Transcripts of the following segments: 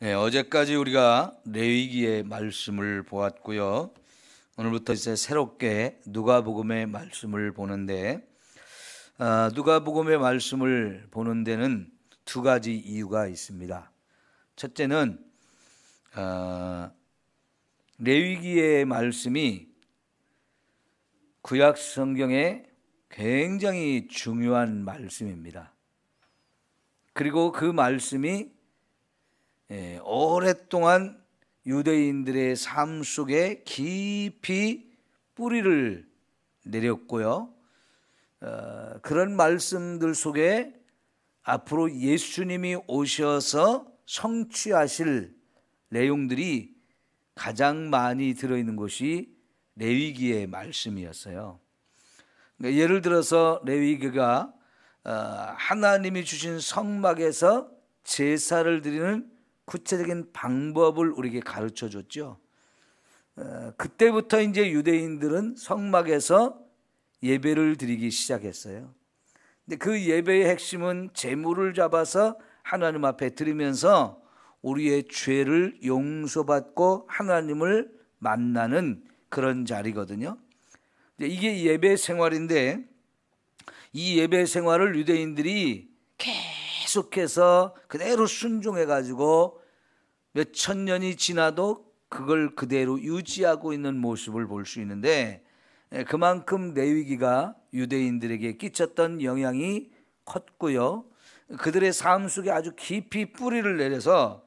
네, 어제까지 우리가 레위기의 말씀을 보았고요. 오늘부터 이제 새롭게 누가복음의 말씀을 보는데, 누가복음의 말씀을 보는 데는 두 가지 이유가 있습니다. 첫째는 레위기의 말씀이 구약 성경에 굉장히 중요한 말씀입니다. 그리고 그 말씀이 오랫동안 유대인들의 삶 속에 깊이 뿌리를 내렸고요. 그런 말씀들 속에 앞으로 예수님이 오셔서 성취하실 내용들이 가장 많이 들어있는 것이 레위기의 말씀이었어요. 그러니까 예를 들어서 레위기가 하나님이 주신 성막에서 제사를 드리는 구체적인 방법을 우리에게 가르쳐 줬죠. 그때부터 이제 유대인들은 성막에서 예배를 드리기 시작했어요. 근데 그 예배의 핵심은 제물을 잡아서 하나님 앞에 드리면서 우리의 죄를 용서받고 하나님을 만나는 그런 자리거든요. 이게 예배 생활인데, 이 예배 생활을 유대인들이 계속해서 그대로 순종해 가지고 몇 천 년이 지나도 그걸 그대로 유지하고 있는 모습을 볼 수 있는데, 그만큼 레위기가 유대인들에게 끼쳤던 영향이 컸고요. 그들의 삶 속에 아주 깊이 뿌리를 내려서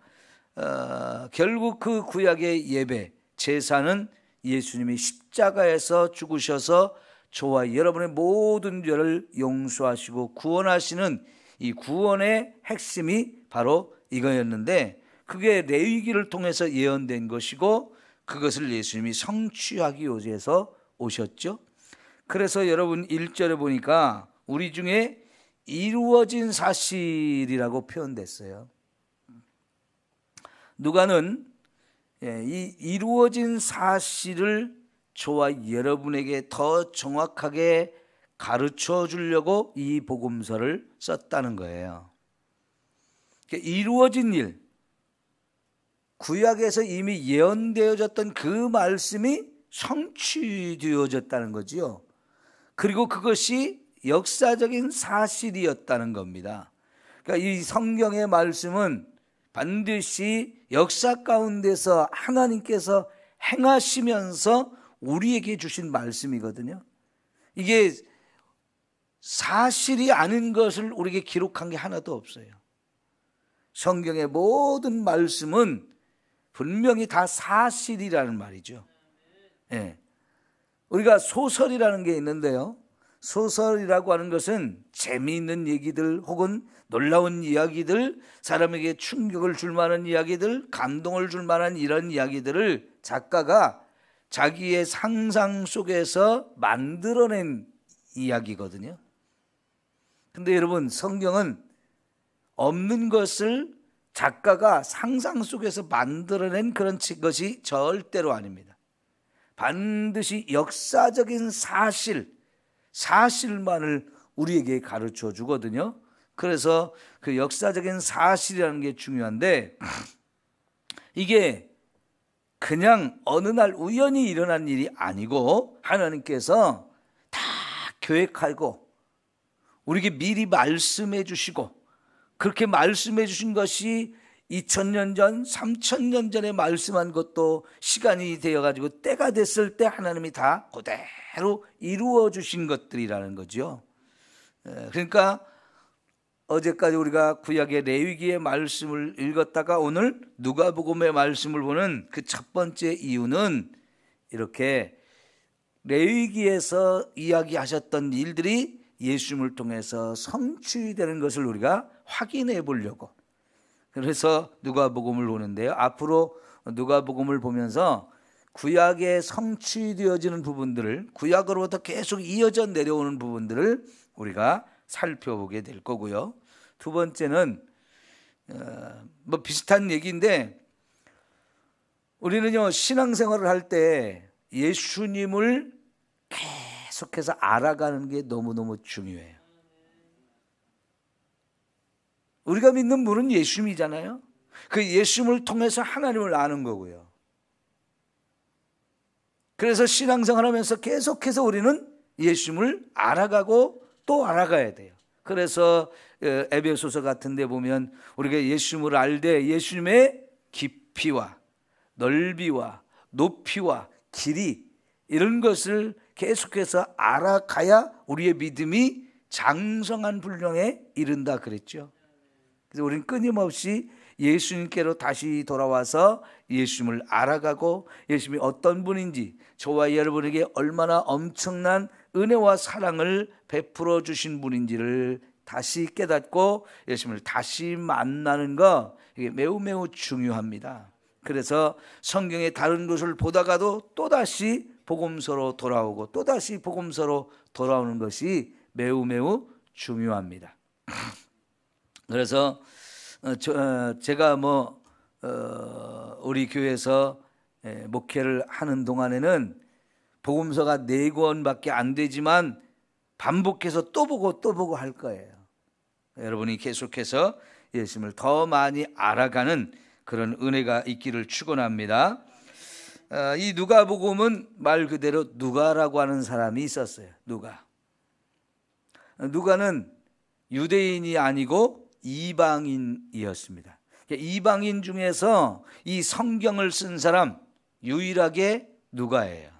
결국 그 구약의 예배, 제사는 예수님이 십자가에서 죽으셔서 저와 여러분의 모든 죄를 용서하시고 구원하시는 이 구원의 핵심이 바로 이거였는데, 그게 레위기를 통해서 예언된 것이고 그것을 예수님이 성취하기 위해서 오셨죠. 그래서 여러분 1절에 보니까 우리 중에 이루어진 사실이라고 표현됐어요. 누가는 이 이루어진 사실을 저와 여러분에게 더 정확하게 가르쳐 주려고 이 복음서를 썼다는 거예요. 이루어진 일, 구약에서 이미 예언되어졌던 그 말씀이 성취되어졌다는 거지요. 그리고 그것이 역사적인 사실이었다는 겁니다. 그러니까 이 성경의 말씀은 반드시 역사 가운데서 하나님께서 행하시면서 우리에게 주신 말씀이거든요. 이게 사실이 아닌 것을 우리에게 기록한 게 하나도 없어요. 성경의 모든 말씀은 분명히 다 사실이라는 말이죠. 예. 우리가 소설이라는 게 있는데요, 소설이라고 하는 것은 재미있는 얘기들 혹은 놀라운 이야기들, 사람에게 충격을 줄 만한 이야기들, 감동을 줄 만한 이런 이야기들을 작가가 자기의 상상 속에서 만들어낸 이야기거든요. 근데 여러분, 성경은 없는 것을 작가가 상상 속에서 만들어낸 그런 것이 절대로 아닙니다. 반드시 역사적인 사실만을 우리에게 가르쳐 주거든요. 그래서 그 역사적인 사실이라는 게 중요한데, 이게 그냥 어느 날 우연히 일어난 일이 아니고 하나님께서 다 계획하고 우리에게 미리 말씀해 주시고, 그렇게 말씀해 주신 것이 2000년 전, 3000년 전에 말씀한 것도 시간이 되어가지고 때가 됐을 때 하나님이 다 그대로 이루어 주신 것들이라는 거죠. 그러니까 어제까지 우리가 구약의 레위기의 말씀을 읽었다가 오늘 누가복음의 말씀을 보는 그 첫 번째 이유는, 이렇게 레위기에서 이야기하셨던 일들이 예수님을 통해서 성취되는 것을 우리가 확인해 보려고, 그래서 누가복음을 보는데요, 앞으로 누가복음을 보면서 구약에 성취되어지는 부분들을, 구약으로부터 계속 이어져 내려오는 부분들을 우리가 살펴보게 될 거고요. 두 번째는 뭐 비슷한 얘기인데, 우리는요 신앙생활을 할 때 예수님을 계속해서 알아가는 게 너무너무 중요해요. 우리가 믿는 분은 예수님이잖아요. 그 예수님을 통해서 하나님을 아는 거고요. 그래서 신앙생활 하면서 계속해서 우리는 예수님을 알아가고 또 알아가야 돼요. 그래서 에베소서 같은 데 보면 우리가 예수님을 알되 예수님의 깊이와 넓이와 높이와 길이 이런 것을 계속해서 알아가야 우리의 믿음이 장성한 분량에 이른다 그랬죠. 그래서 우리는 끊임없이 예수님께로 다시 돌아와서 예수님을 알아가고 예수님이 어떤 분인지, 저와 여러분에게 얼마나 엄청난 은혜와 사랑을 베풀어 주신 분인지를 다시 깨닫고 예수님을 다시 만나는 거, 이게 매우 매우 중요합니다. 그래서 성경의 다른 것을 보다가도 또다시 복음서로 돌아오고 또다시 복음서로 돌아오는 것이 매우 매우 중요합니다. 그래서 제가 우리 교회에서 목회를 하는 동안에는 복음서가 4권밖에 안 되지만 반복해서 또 보고 할 거예요. 여러분이 계속해서 예수님을 더 많이 알아가는 그런 은혜가 있기를 축원합니다. 이 누가복음은 말 그대로 누가라고 하는 사람이 있었어요. 누가는 유대인이 아니고 이방인이었습니다. 이방인 중에서 이 성경을 쓴 사람 유일하게 누가예요.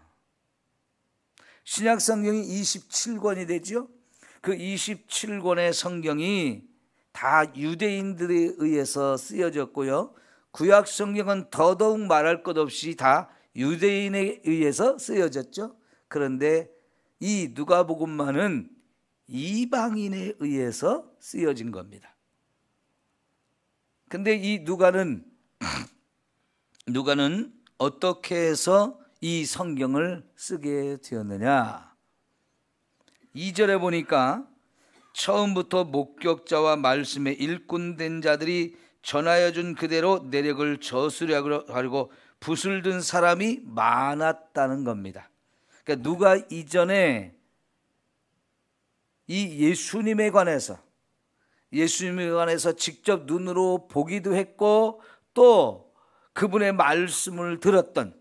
신약 성경이 27권이 되죠. 그 27권의 성경이 다 유대인들에 의해서 쓰여졌고요. 구약 성경은 더더욱 말할 것 없이 다 유대인에 의해서 쓰여졌죠. 그런데 이 누가복음만은 이방인에 의해서 쓰여진 겁니다. 근데 이 누가는 어떻게 해서 이 성경을 쓰게 되었느냐? 2절에 보니까 처음부터 목격자와 말씀의 일꾼된 자들이 전하여 준 그대로 내력을 저수려하려고 붓을 든 사람이 많았다는 겁니다. 그러니까 누가 이전에 이 예수님에 관해서 직접 눈으로 보기도 했고 또 그분의 말씀을 들었던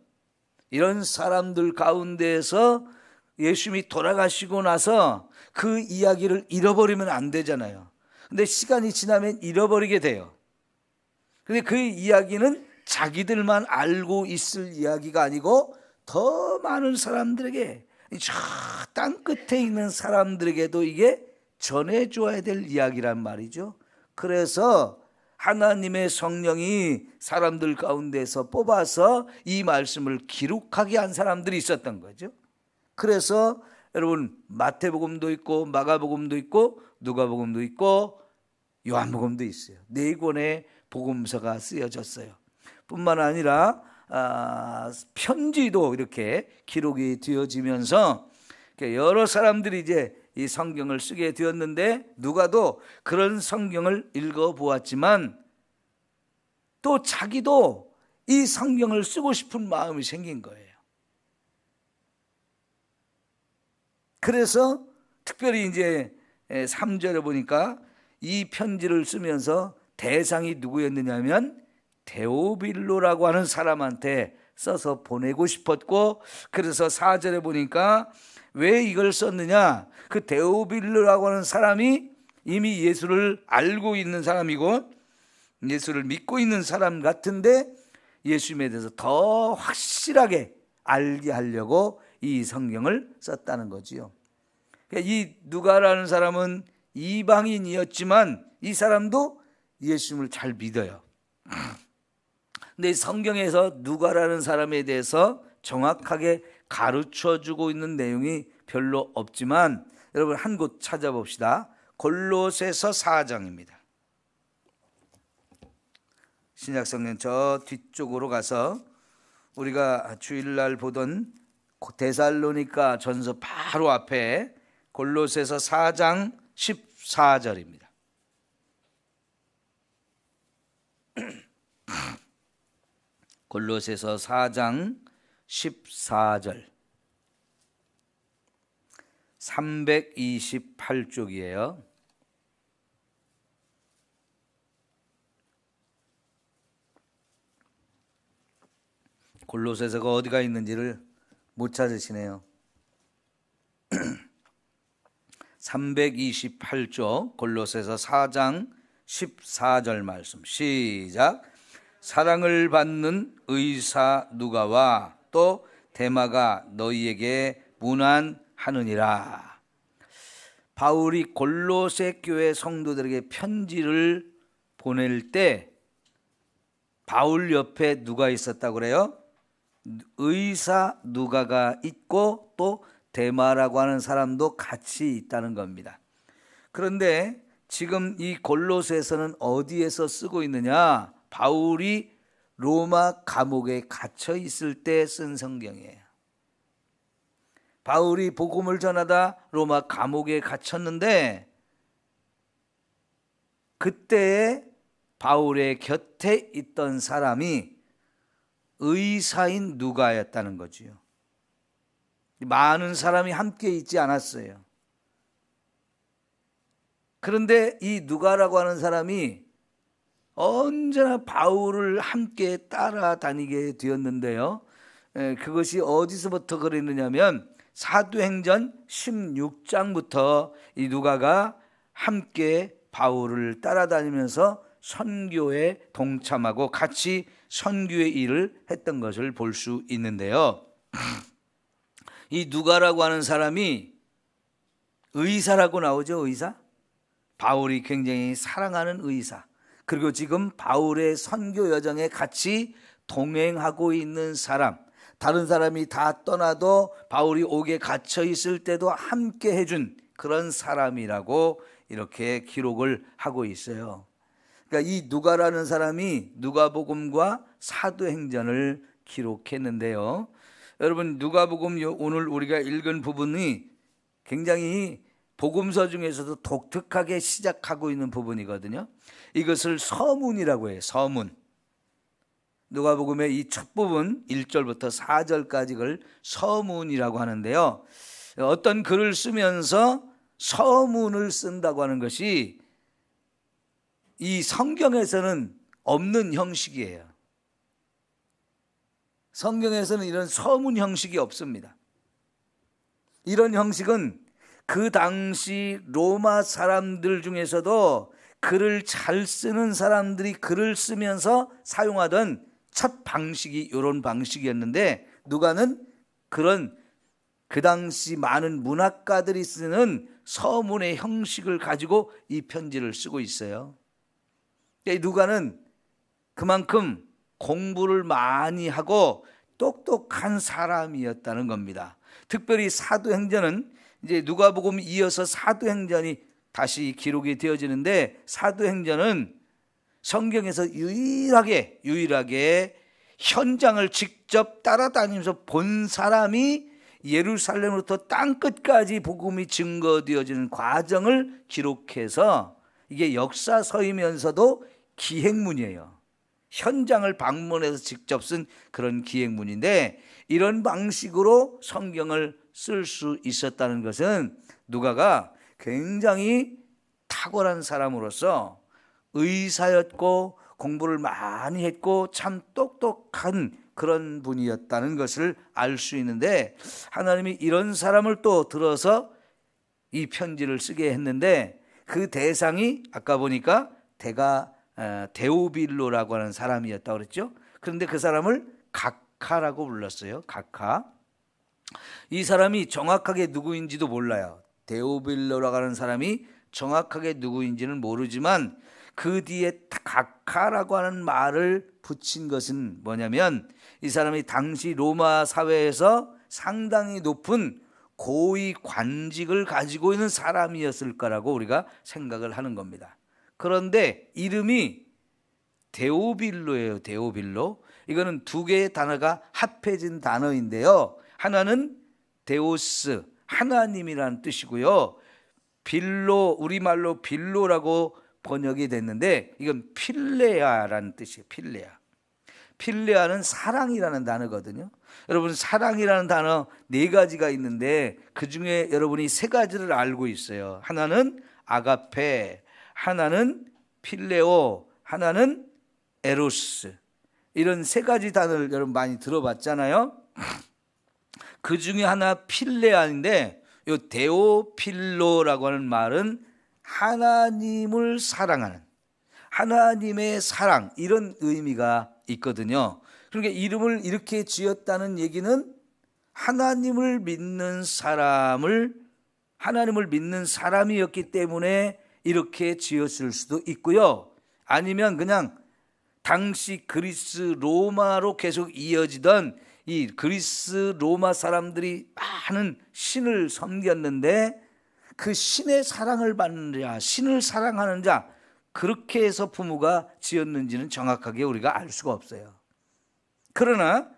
이런 사람들 가운데에서 예수님이 돌아가시고 나서 그 이야기를 잃어버리면 안 되잖아요. 근데 시간이 지나면 잃어버리게 돼요. 근데 그 이야기는 자기들만 알고 있을 이야기가 아니고 더 많은 사람들에게, 저 땅끝에 있는 사람들에게도 이게 전해줘야 될 이야기란 말이죠. 그래서 하나님의 성령이 사람들 가운데서 뽑아서 이 말씀을 기록하게 한 사람들이 있었던 거죠. 그래서 여러분 마태복음도 있고 마가복음도 있고 누가복음도 있고 요한복음도 있어요. 4권의 복음서가 쓰여졌어요. 뿐만 아니라 편지도 이렇게 기록이 되어지면서 여러 사람들이 이제 이 성경을 쓰게 되었는데 누가도 그런 성경을 읽어보았지만 또 자기도 이 성경을 쓰고 싶은 마음이 생긴 거예요. 그래서 특별히 이제 3절에 보니까 이 편지를 쓰면서 대상이 누구였느냐면 데오빌로라고 하는 사람한테 써서 보내고 싶었고, 그래서 4절에 보니까 왜 이걸 썼느냐, 그 데오빌로라고 하는 사람이 이미 예수를 알고 있는 사람이고 예수를 믿고 있는 사람 같은데 예수님에 대해서 더 확실하게 알게 하려고 이 성경을 썼다는 거지요. 이 누가라는 사람은 이방인이었지만 이 사람도 예수님을 잘 믿어요. 근데 이 성경에서 누가라는 사람에 대해서 정확하게 가르쳐주고 있는 내용이 별로 없지만 여러분 한 곳 찾아봅시다. 골로새서 4장입니다. 신약성경 저 뒤쪽으로 가서 우리가 주일날 보던 데살로니가 전서 바로 앞에 골로새서 4장 14절입니다. 골로새서 4장 14절 328쪽이에요. 골로새서가 어디가 있는지를 못 찾으시네요. 328쪽 골로새서 4장 14절 말씀 시작. 사랑을 받는 의사 누가와 또 데마가 너희에게 문안하느니라. 바울이 골로새 교회 성도들에게 편지를 보낼 때 바울 옆에 누가 있었다고 그래요? 의사 누가가 있고 또 데마라고 하는 사람도 같이 있다는 겁니다. 그런데 지금 이 골로새서는 어디에서 쓰고 있느냐? 바울이 로마 감옥에 갇혀 있을 때 쓴 성경이에요. 바울이 복음을 전하다 로마 감옥에 갇혔는데 그때에 바울의 곁에 있던 사람이 의사인 누가였다는 거지요. 많은 사람이 함께 있지 않았어요. 그런데 이 누가라고 하는 사람이 언제나 바울을 함께 따라다니게 되었는데요. 그것이 어디서부터 그랬느냐면 사도행전 16장부터 이 누가가 함께 바울을 따라다니면서 선교에 동참하고 같이 선교의 일을 했던 것을 볼 수 있는데요. 이 누가라고 하는 사람이 의사라고 나오죠. 의사. 바울이 굉장히 사랑하는 의사. 그리고 지금 바울의 선교 여정에 같이 동행하고 있는 사람. 다른 사람이 다 떠나도 바울이 옥에 갇혀 있을 때도 함께 해준 그런 사람이라고 이렇게 기록을 하고 있어요. 그러니까 이 누가라는 사람이 누가복음과 사도행전을 기록했는데요. 여러분 누가복음 오늘 우리가 읽은 부분이 굉장히 복음서 중에서도 독특하게 시작하고 있는 부분이거든요. 이것을 서문이라고 해요. 서문. 누가복음의 이 첫 부분 1절부터 4절까지를 서문이라고 하는데요. 어떤 글을 쓰면서 서문을 쓴다고 하는 것이 이 성경에서는 없는 형식이에요. 성경에서는 이런 서문 형식이 없습니다. 이런 형식은 그 당시 로마 사람들 중에서도 글을 잘 쓰는 사람들이 글을 쓰면서 사용하던 첫 방식이 이런 방식이었는데 누가는 그런 그 당시 많은 문학가들이 쓰는 서문의 형식을 가지고 이 편지를 쓰고 있어요. 누가는 그만큼 공부를 많이 하고 똑똑한 사람이었다는 겁니다. 특별히 사도행전은 이제 누가복음 이어서 사도행전이 다시 기록이 되어지는데 사도행전은 성경에서 유일하게 현장을 직접 따라다니면서 본 사람이 예루살렘으로부터 땅끝까지 복음이 증거되어지는 과정을 기록해서 이게 역사서이면서도 기행문이에요. 현장을 방문해서 직접 쓴 그런 기행문인데 이런 방식으로 성경을 쓸 수 있었다는 것은 누가가 굉장히 탁월한 사람으로서 의사였고 공부를 많이 했고 참 똑똑한 그런 분이었다는 것을 알 수 있는데 하나님이 이런 사람을 또 들어서 이 편지를 쓰게 했는데 그 대상이 아까 보니까 데오빌로라고 하는 사람이었다고 그랬죠. 그런데 그 사람을 각하라고 불렀어요. 각하. 이 사람이 정확하게 누구인지도 몰라요. 데오빌로라고 하는 사람이 정확하게 누구인지는 모르지만 그 뒤에 각하라고 하는 말을 붙인 것은 뭐냐면 이 사람이 당시 로마 사회에서 상당히 높은 고위 관직을 가지고 있는 사람이었을 거라고 우리가 생각을 하는 겁니다. 그런데 이름이 데오빌로예요. 데오빌로. 이거는 두 개의 단어가 합해진 단어인데요. 하나는 데오스, 하나님이라는 뜻이고요. 빌로, 우리말로 빌로라고 번역이 됐는데 이건 필레아라는 뜻이에요. 필레아. 필레아는 사랑이라는 단어거든요. 여러분 사랑이라는 단어 네 가지가 있는데 그중에 여러분이 세 가지를 알고 있어요. 하나는 아가페, 하나는 필레오, 하나는 에로스. 이런 세 가지 단어를 여러분 많이 들어봤잖아요. 그 중에 하나 필레아인데, 요 데오필로라고 하는 말은 하나님을 사랑하는, 하나님의 사랑, 이런 의미가 있거든요. 그러니까 이름을 이렇게 지었다는 얘기는 하나님을 믿는 사람이었기 때문에 이렇게 지었을 수도 있고요. 아니면 그냥 당시 그리스 로마로 계속 이어지던 이 그리스 로마 사람들이 많은 신을 섬겼는데 그 신의 사랑을 받는 자, 신을 사랑하는 자, 그렇게 해서 부모가 지었는지는 정확하게 우리가 알 수가 없어요. 그러나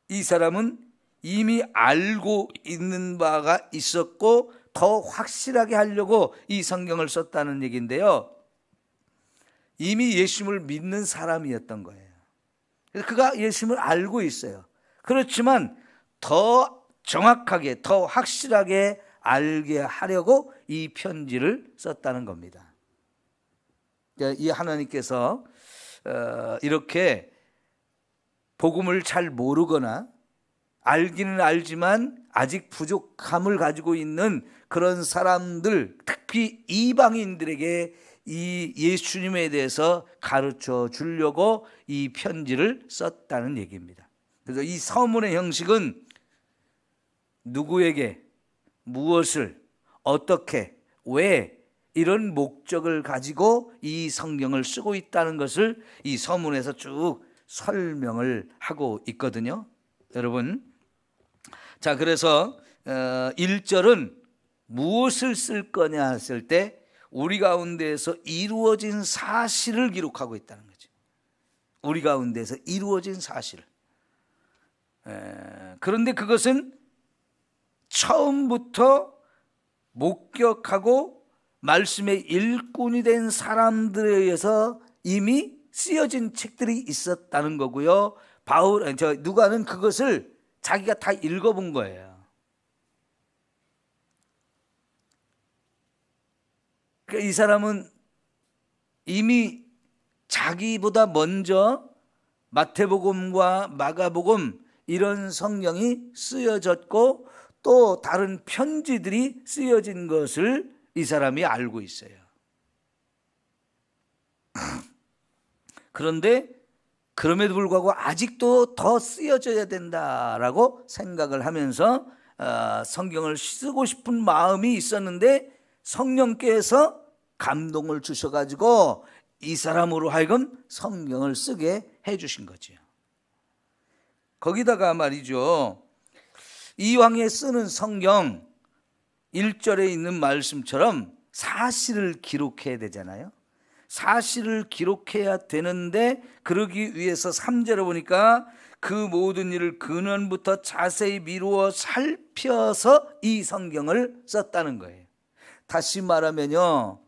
이 사람은 이미 알고 있는 바가 있었고 더 확실하게 하려고 이 성경을 썼다는 얘기인데요. 이미 예수님을 믿는 사람이었던 거예요. 그래서 그가 예수님을 알고 있어요. 그렇지만 더 정확하게, 더 확실하게 알게 하려고 이 편지를 썼다는 겁니다. 이 하나님께서 이렇게 복음을 잘 모르거나 알기는 알지만 아직 부족함을 가지고 있는 그런 사람들, 특히 이방인들에게 이 예수님에 대해서 가르쳐 주려고 이 편지를 썼다는 얘기입니다. 그래서 이 서문의 형식은 누구에게, 무엇을, 어떻게, 왜, 이런 목적을 가지고 이 성경을 쓰고 있다는 것을 이 서문에서 쭉 설명을 하고 있거든요. 여러분, 자, 그래서 1절은 무엇을 쓸 거냐 했을 때 우리 가운데에서 이루어진 사실을 기록하고 있다는 거죠. 우리 가운데에서 이루어진 사실. 그런데 그것은 처음부터 목격하고 말씀의 일꾼이 된 사람들에 의해서 이미 쓰여진 책들이 있었다는 거고요. 누가는 그것을 자기가 다 읽어본 거예요. 그러니까 이 사람은 이미 자기보다 먼저 마태복음과 마가복음 이런 성경이 쓰여졌고 또 다른 편지들이 쓰여진 것을 이 사람이 알고 있어요. 그런데 그럼에도 불구하고 아직도 더 쓰여져야 된다라고 생각을 하면서 성경을 쓰고 싶은 마음이 있었는데 성령께서 감동을 주셔가지고 이 사람으로 하여금 성경을 쓰게 해주신 거죠. 거기다가 말이죠, 이왕에 쓰는 성경 1절에 있는 말씀처럼 사실을 기록해야 되잖아요. 사실을 기록해야 되는데 그러기 위해서 3절에 보니까 그 모든 일을 근원부터 자세히 미루어 살펴서 이 성경을 썼다는 거예요. 다시 말하면요,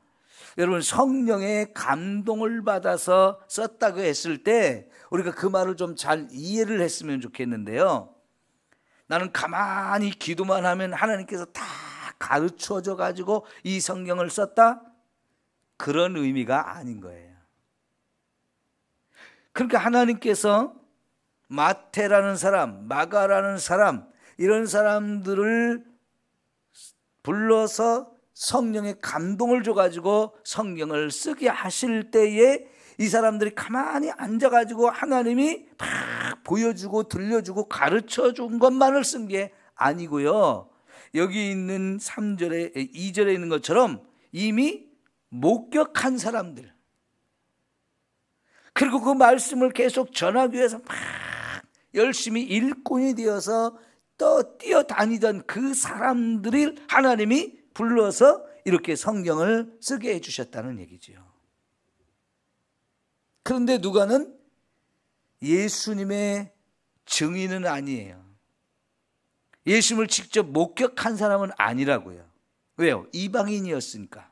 여러분, 성령의 감동을 받아서 썼다고 했을 때 우리가 그 말을 좀 잘 이해를 했으면 좋겠는데요. 나는 가만히 기도만 하면 하나님께서 다 가르쳐줘 가지고 이 성경을 썼다? 그런 의미가 아닌 거예요. 그러니까 하나님께서 마태라는 사람, 마가라는 사람, 이런 사람들을 불러서 성령의 감동을 줘가지고 성경을 쓰게 하실 때에 이 사람들이 가만히 앉아가지고 하나님이 막 보여주고 들려주고 가르쳐 준 것만을 쓴 게 아니고요. 여기 있는 3절에, 2절에 있는 것처럼 이미 목격한 사람들, 그리고 그 말씀을 계속 전하기 위해서 막 열심히 일꾼이 되어서 또 뛰어다니던 그 사람들을 하나님이 불러서 이렇게 성경을 쓰게 해주셨다는 얘기죠. 그런데 누가는 예수님의 증인은 아니에요. 예수님을 직접 목격한 사람은 아니라고요. 왜요? 이방인이었으니까.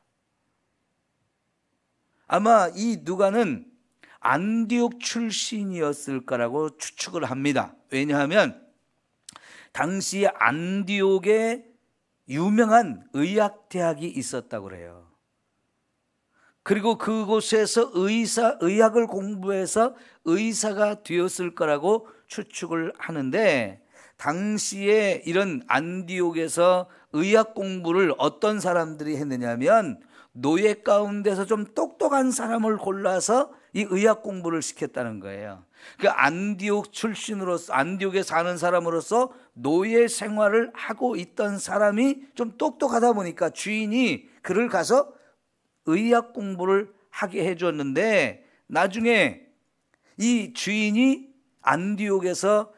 아마 이 누가는 안디옥 출신이었을 거라고 추측을 합니다. 왜냐하면 당시 안디옥에 유명한 의학대학이 있었다고 그래요. 그리고 그곳에서 의학을 공부해서 의사가 되었을 거라고 추측을 하는데, 당시에 이런 안디옥에서 의학 공부를 어떤 사람들이 했느냐면 노예 가운데서 좀 똑똑한 사람을 골라서 이 의학 공부를 시켰다는 거예요. 그 안디옥 출신으로서, 안디옥에 사는 사람으로서 노예 생활을 하고 있던 사람이 좀 똑똑하다 보니까 주인이 그를 가서 의학 공부를 하게 해줬는데, 나중에 이 주인이 안디옥에서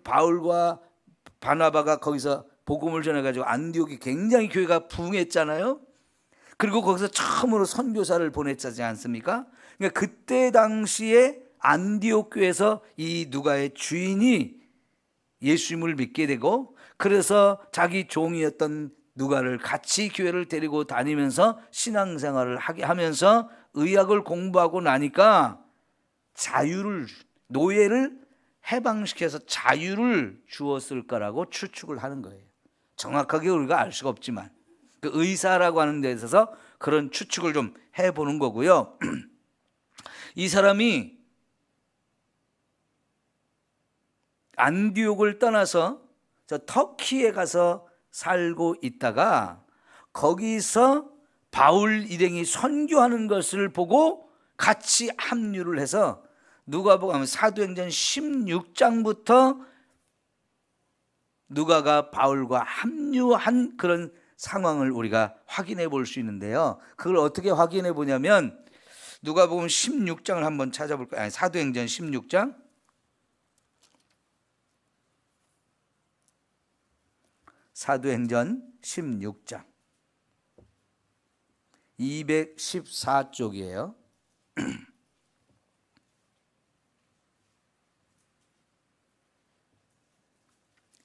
바울과 바나바가 거기서 복음을 전해가지고 안디옥이 굉장히 교회가 부흥했잖아요. 그리고 거기서 처음으로 선교사를 보냈지 않습니까? 그러니까 그때 당시에 안디옥 교회에서 이 누가의 주인이 예수님을 믿게 되고, 그래서 자기 종이었던 누가를 같이 교회를 데리고 다니면서 신앙생활을 하게 하면서 의학을 공부하고 나니까 노예를 해방시켜서 자유를 주었을 거라고 추측을 하는 거예요. 정확하게 우리가 알 수가 없지만 그 의사라고 하는 데 있어서 그런 추측을 좀 해보는 거고요. 이 사람이 안디옥을 떠나서 저 터키에 가서 살고 있다가 거기서 바울 일행이 선교하는 것을 보고 같이 합류를 해서 누가복음 사도행전 16장부터 누가가 바울과 합류한 그런 상황을 우리가 확인해 볼 수 있는데요. 그걸 어떻게 확인해 보냐면 누가복음 16장을 한번 찾아볼까요? 사도행전 16장. 사도행전 16장 214쪽이에요.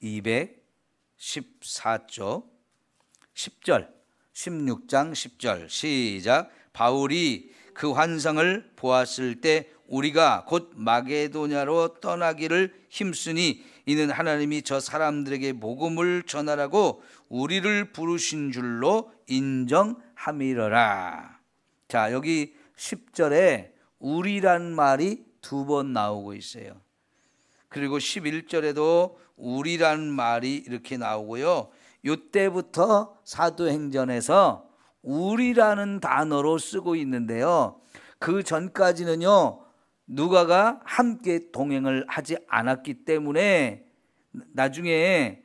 214쪽 10절, 16장 10절 시작. 바울이 그 환상을 보았을 때 우리가 곧 마게도냐로 떠나기를 힘쓰니 이는 하나님이 저 사람들에게 복음을 전하라고 우리를 부르신 줄로 인정함이러라. 자, 여기 10절에 우리란 말이 2번 나오고 있어요. 그리고 11절에도 우리란 말이 이렇게 나오고요. 이때부터 사도행전에서 우리라는 단어로 쓰고 있는데요. 그 전까지는요, 누가가 함께 동행을 하지 않았기 때문에 나중에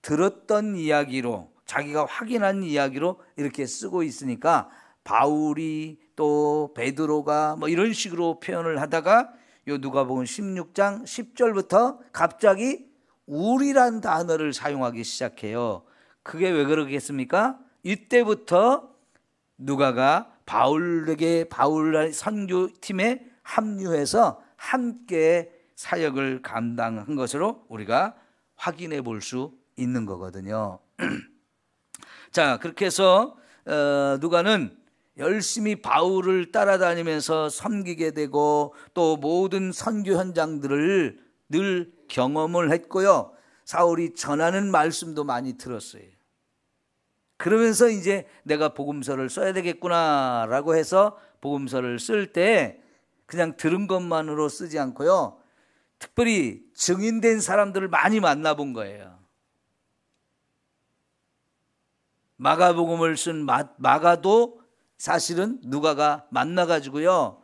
들었던 이야기로, 자기가 확인한 이야기로 이렇게 쓰고 있으니까 바울이 또 베드로가 뭐 이런 식으로 표현을 하다가 요 누가복음 16장 10절부터 갑자기 우리란 단어를 사용하기 시작해요. 그게 왜 그러겠습니까? 이때부터 누가가 바울 선교팀에 합류해서 함께 사역을 감당한 것으로 우리가 확인해 볼 수 있는 거거든요. 자, 그렇게 해서 누가는 열심히 바울을 따라다니면서 섬기게 되고 또 모든 선교 현장들을 늘 경험을 했고요. 사울이 전하는 말씀도 많이 들었어요. 그러면서 이제 내가 복음서를 써야 되겠구나라고 해서 복음서를 쓸 때 그냥 들은 것만으로 쓰지 않고요. 특별히 증인된 사람들을 많이 만나본 거예요. 마가복음을 쓴 마가도 사실은 누가가 만나가지고요.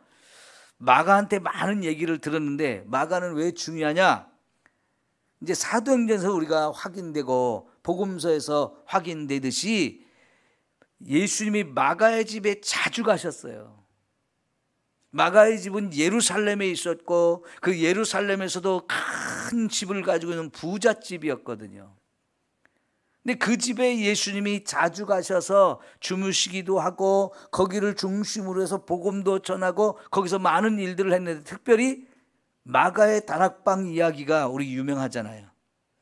마가한테 많은 얘기를 들었는데 마가는 왜 중요하냐? 이제 사도행전에서 우리가 확인되고 복음서에서 확인되듯이 예수님이 마가의 집에 자주 가셨어요. 마가의 집은 예루살렘에 있었고 그 예루살렘에서도 큰 집을 가지고 있는 부잣집이었거든요. 근데 그 집에 예수님이 자주 가셔서 주무시기도 하고 거기를 중심으로 해서 복음도 전하고 거기서 많은 일들을 했는데 특별히 마가의 다락방 이야기가 우리 유명하잖아요.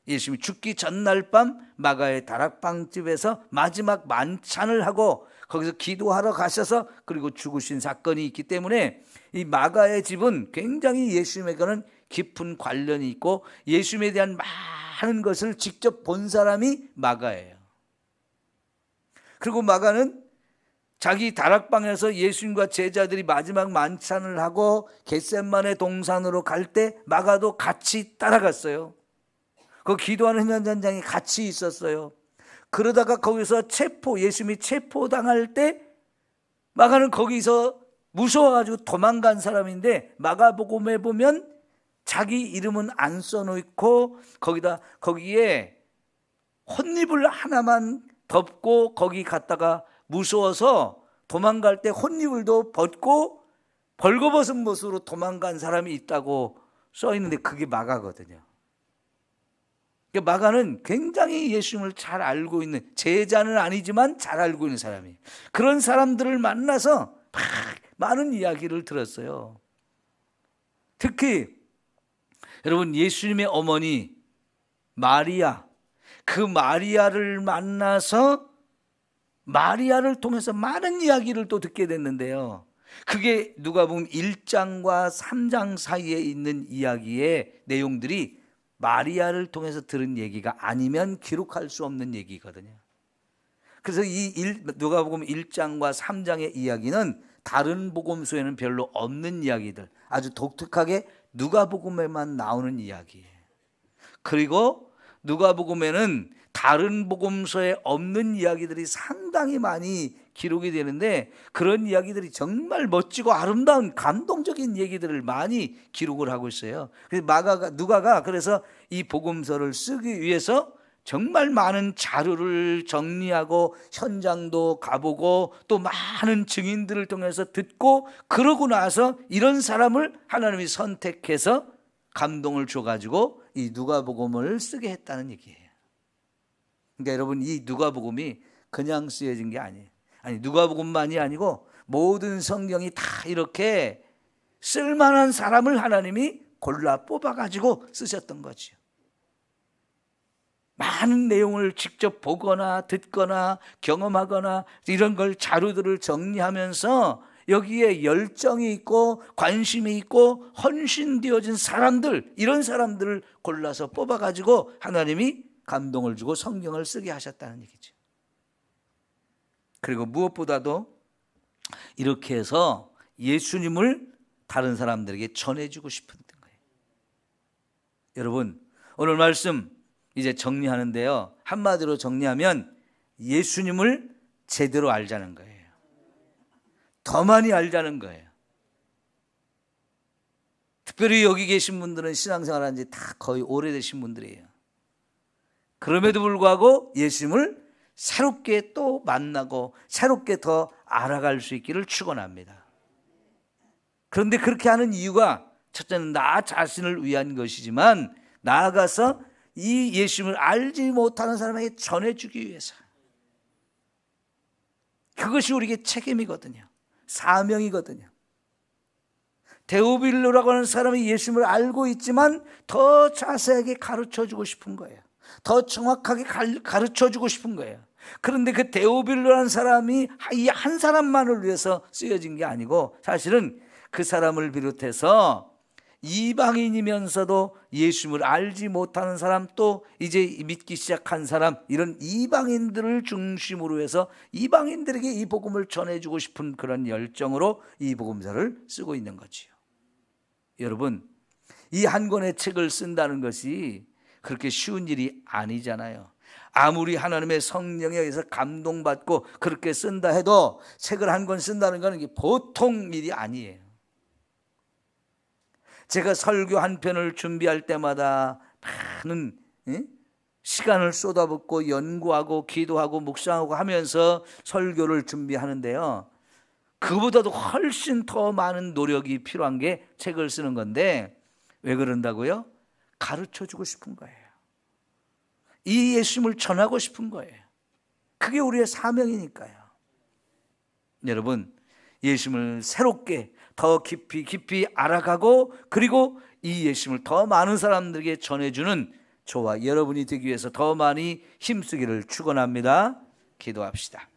예수님이 죽기 전날 밤 마가의 다락방집에서 마지막 만찬을 하고 거기서 기도하러 가셔서 그리고 죽으신 사건이 있기 때문에 이 마가의 집은 굉장히 예수님에게는 깊은 관련이 있고 예수님에 대한 많은 것을 직접 본 사람이 마가예요. 그리고 마가는 자기 다락방에서 예수님과 제자들이 마지막 만찬을 하고 겟세마네 동산으로 갈 때 마가도 같이 따라갔어요. 그 기도하는 현장장이 같이 있었어요. 그러다가 거기서 예수님이 체포당할 때 마가는 거기서 무서워가지고 도망간 사람인데, 마가복음에 보면 자기 이름은 안 써놓고 거기에 혼잎을 하나만 덮고 거기 갔다가 무서워서 도망갈 때 혼잎을도 벗고 벌거벗은 모습으로 도망간 사람이 있다고 써 있는데 그게 마가거든요. 마가는 굉장히 예수님을 잘 알고 있는, 제자는 아니지만 잘 알고 있는 사람이에요. 그런 사람들을 만나서 많은 이야기를 들었어요. 특히 여러분, 예수님의 어머니 마리아, 그 마리아를 만나서 마리아를 통해서 많은 이야기를 또 듣게 됐는데요. 그게 누가복음 1장과 3장 사이에 있는 이야기의 내용들이 마리아를 통해서 들은 얘기가 아니면 기록할 수 없는 얘기거든요. 그래서 누가복음 1장과 3장의 이야기는 다른 복음서에는 별로 없는 이야기들, 아주 독특하게 누가복음에만 나오는 이야기예요. 그리고 누가복음에는 다른 복음서에 없는 이야기들이 상당히 많이 기록이 되는데, 그런 이야기들이 정말 멋지고 아름다운 감동적인 얘기들을 많이 기록을 하고 있어요. 그래서 누가가 그래서 이 복음서를 쓰기 위해서 정말 많은 자료를 정리하고 현장도 가보고 또 많은 증인들을 통해서 듣고, 그러고 나서 이런 사람을 하나님이 선택해서 감동을 줘가지고 이 누가복음을 쓰게 했다는 얘기예요. 그러니까 여러분, 이 누가복음이 그냥 쓰여진 게 아니에요. 아니, 누가복음만이 아니고 모든 성경이 다 이렇게 쓸만한 사람을 하나님이 골라 뽑아가지고 쓰셨던 거죠. 많은 내용을 직접 보거나 듣거나 경험하거나 이런 걸 자료들을 정리하면서 여기에 열정이 있고 관심이 있고 헌신되어진 사람들, 이런 사람들을 골라서 뽑아가지고 하나님이 감동을 주고 성경을 쓰게 하셨다는 얘기죠. 그리고 무엇보다도 이렇게 해서 예수님을 다른 사람들에게 전해주고 싶은 거예요. 여러분, 오늘 말씀 이제 정리하는데요, 한마디로 정리하면 예수님을 제대로 알자는 거예요. 더 많이 알자는 거예요. 특별히 여기 계신 분들은 신앙생활 한 지 다 거의 오래되신 분들이에요. 그럼에도 불구하고 예수님을 새롭게 또 만나고 새롭게 더 알아갈 수 있기를 축원합니다. 그런데 그렇게 하는 이유가 첫째는 나 자신을 위한 것이지만, 나아가서 이 예수님을 알지 못하는 사람에게 전해주기 위해서. 그것이 우리에게 책임이거든요. 사명이거든요. 데오빌로라고 하는 사람이 예수님을 알고 있지만 더 자세하게 가르쳐주고 싶은 거예요. 더 정확하게 가르쳐주고 싶은 거예요. 그런데 그 데오빌로라는 사람이 이 한 사람만을 위해서 쓰여진 게 아니고, 사실은 그 사람을 비롯해서 이방인이면서도 예수님을 알지 못하는 사람, 또 이제 믿기 시작한 사람, 이런 이방인들을 중심으로 해서 이방인들에게 이 복음을 전해주고 싶은 그런 열정으로 이 복음서를 쓰고 있는 거지요. 여러분, 이 한 권의 책을 쓴다는 것이 그렇게 쉬운 일이 아니잖아요. 아무리 하나님의 성령에 의해서 감동받고 그렇게 쓴다 해도 책을 한 권 쓴다는 것은 보통 일이 아니에요. 제가 설교 한 편을 준비할 때마다 많은 시간을 쏟아붓고 연구하고 기도하고 묵상하고 하면서 설교를 준비하는데요, 그보다도 훨씬 더 많은 노력이 필요한 게 책을 쓰는 건데, 왜 그런다고요? 가르쳐주고 싶은 거예요. 이 예수님을 전하고 싶은 거예요. 그게 우리의 사명이니까요. 여러분, 예수님을 새롭게 더 깊이 알아가고, 그리고 이 예수님을 더 많은 사람들에게 전해주는 저와 여러분이 되기 위해서 더 많이 힘쓰기를 축원합니다. 기도합시다.